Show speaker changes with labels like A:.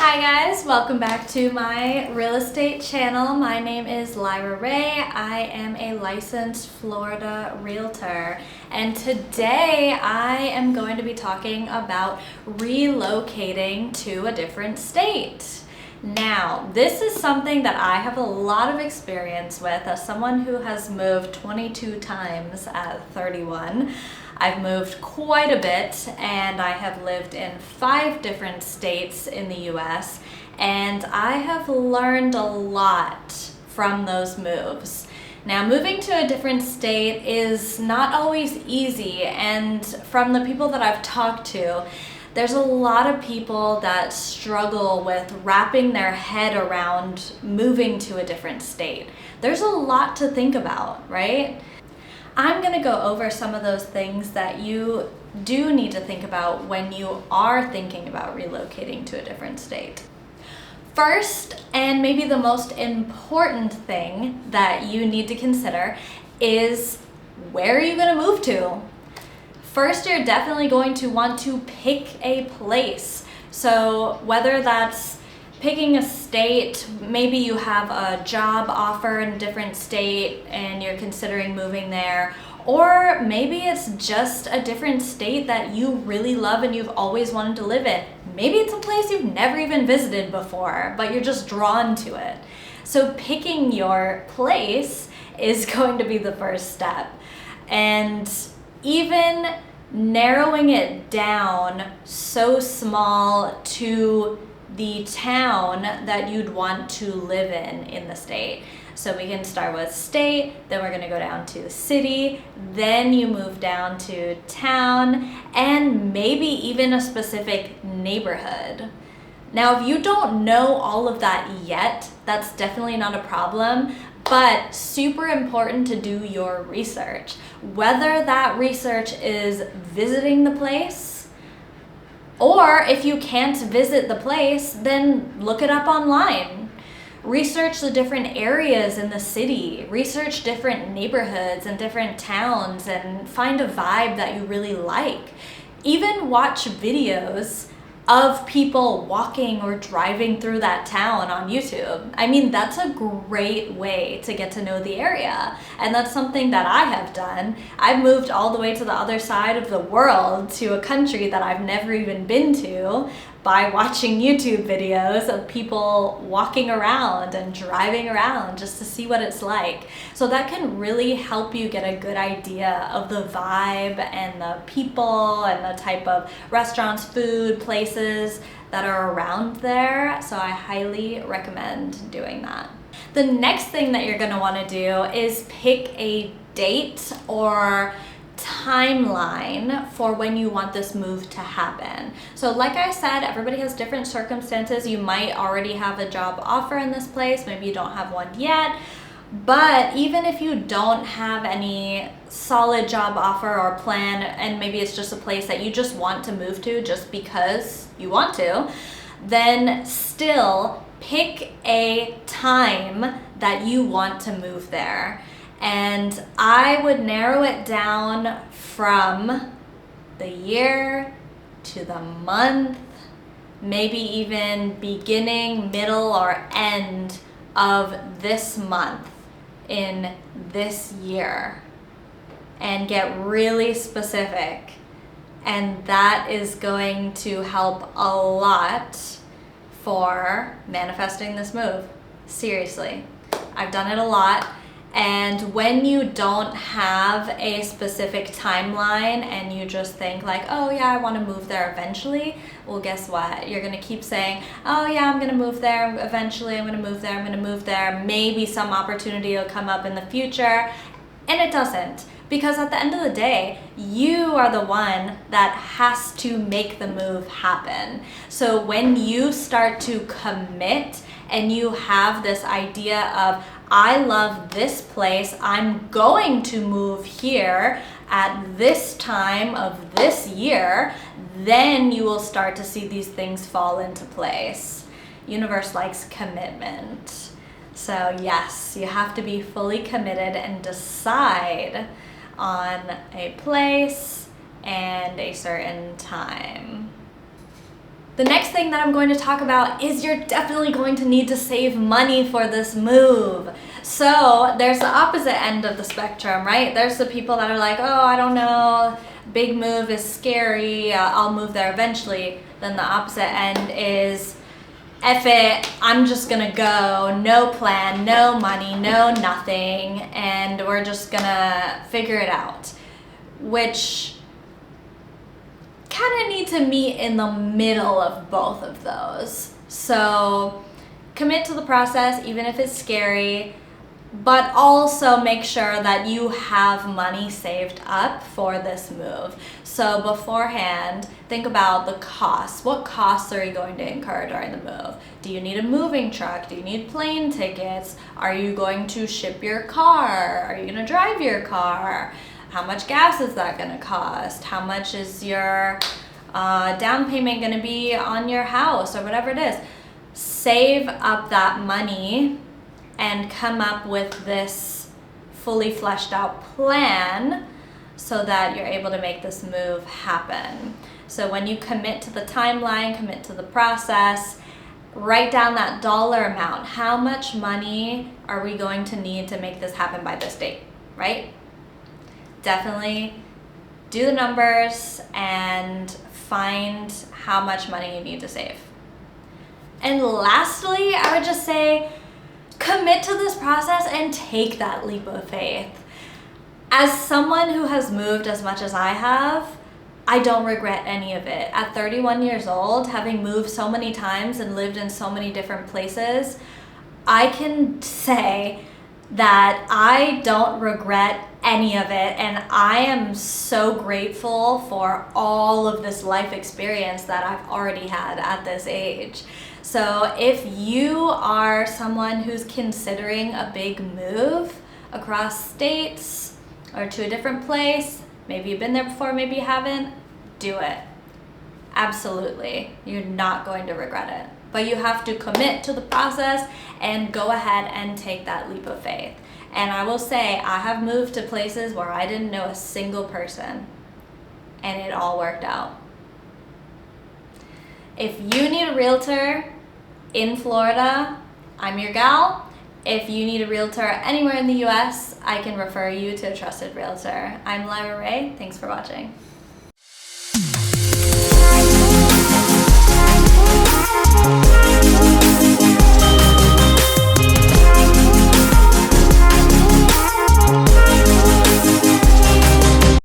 A: Hi guys, welcome back to my real estate channel. My name is Lyra Ray. I am a licensed Florida realtor, and today I am going to be talking about relocating to a different state. Now, this is something that I have a lot of experience with as someone who has moved 22 times at 31. I've moved quite a bit, and I have lived in 5 different states in the US, and I have learned a lot from those moves. Now, moving to a different state is not always easy, and from the people that I've talked to, there's a lot of people that struggle with wrapping their head around moving to a different state. There's a lot to think about, right? I'm going to go over some of those things that you do need to think about when you are thinking about relocating to a different state. First, and maybe the most important thing that you need to consider is, where are you going to move to? First, you're definitely going to want to pick a place. So whether that's picking a state, maybe you have a job offer in a different state and you're considering moving there, or maybe it's just a different state that you really love and you've always wanted to live in. Maybe it's a place you've never even visited before, but you're just drawn to it. So picking your place is going to be the first step. And even narrowing it down so small to the town that you'd want to live in the state. So we can start with state, then we're going to go down to city, then you move down to town, and maybe even a specific neighborhood. Now, if you don't know all of that yet, that's definitely not a problem, but super important to do your research. Whether that research is visiting the place, or if you can't visit the place, then look it up online. Research the different areas in the city, research different neighborhoods and different towns, and find a vibe that you really like. Even watch videos of people walking or driving through that town on YouTube. I mean, that's a great way to get to know the area. And that's something that I have done. I've moved all the way to the other side of the world to a country that I've never even been to by watching YouTube videos of people walking around and driving around just to see what it's like. So that can really help you get a good idea of the vibe and the people and the type of restaurants, food, places that are around there. So I highly recommend doing that. The next thing that you're going to want to do is pick a date or timeline for when you want this move to happen. So like I said, everybody has different circumstances. You might already have a job offer in this place, maybe you don't have one yet, but even if you don't have any solid job offer or plan, and maybe it's just a place that you just want to move to just because you want to, then still pick a time that you want to move there. And I would narrow it down from the year to the month, maybe even beginning, middle, or end of this month in this year, and get really specific. And that is going to help a lot for manifesting this move. Seriously, I've done it a lot. And when you don't have a specific timeline and you just think like, oh yeah, I want to move there eventually, well, guess what? You're going to keep saying, oh yeah, I'm going to move there eventually, I'm going to move there, I'm going to move there. Maybe some opportunity will come up in the future. And it doesn't. Because at the end of the day, you are the one that has to make the move happen. So when you start to commit and you have this idea of, I love this place, I'm going to move here at this time of this year, then you will start to see these things fall into place. Universe likes commitment. So yes, you have to be fully committed and decide on a place and a certain time. The next thing that I'm going to talk about is you're definitely going to need to save money for this move. So there's the opposite end of the spectrum, right? There's the people that are like, oh, I don't know, big move is scary, I'll move there eventually. Then the opposite end is, F it, I'm just gonna go, no plan, no money, no nothing, and we're just gonna figure it out. Which kind of need to meet in the middle of both of those. So commit to the process, even if it's scary, but also make sure that you have money saved up for this move. So beforehand, think about the costs. What costs are you going to incur during the move? Do you need a moving truck? Do you need plane tickets? Are you going to ship your car? Are you going to drive your car? How much gas is that going to cost? How much is your down payment going to be on your house or whatever it is? Save up that money and come up with this fully fleshed out plan so that you're able to make this move happen. So when you commit to the timeline, commit to the process, write down that dollar amount. How much money are we going to need to make this happen by this date, right? Definitely do the numbers and find how much money you need to save. And lastly, I would just say, commit to this process and take that leap of faith. As someone who has moved as much as I have, I don't regret any of it. At 31 years old, having moved so many times and lived in so many different places, I can say that I don't regret any of it, and I am so grateful for all of this life experience that I've already had at this age. So if you are someone who's considering a big move across states or to a different place, maybe you've been there before, maybe you haven't, do it. Absolutely. You're not going to regret it. But you have to commit to the process and go ahead and take that leap of faith. And I will say, I have moved to places where I didn't know a single person, and it all worked out. If you need a realtor in Florida, I'm your gal. If you need a realtor anywhere in the US, I can refer you to a trusted realtor. I'm Lyra Ray. Thanks for watching.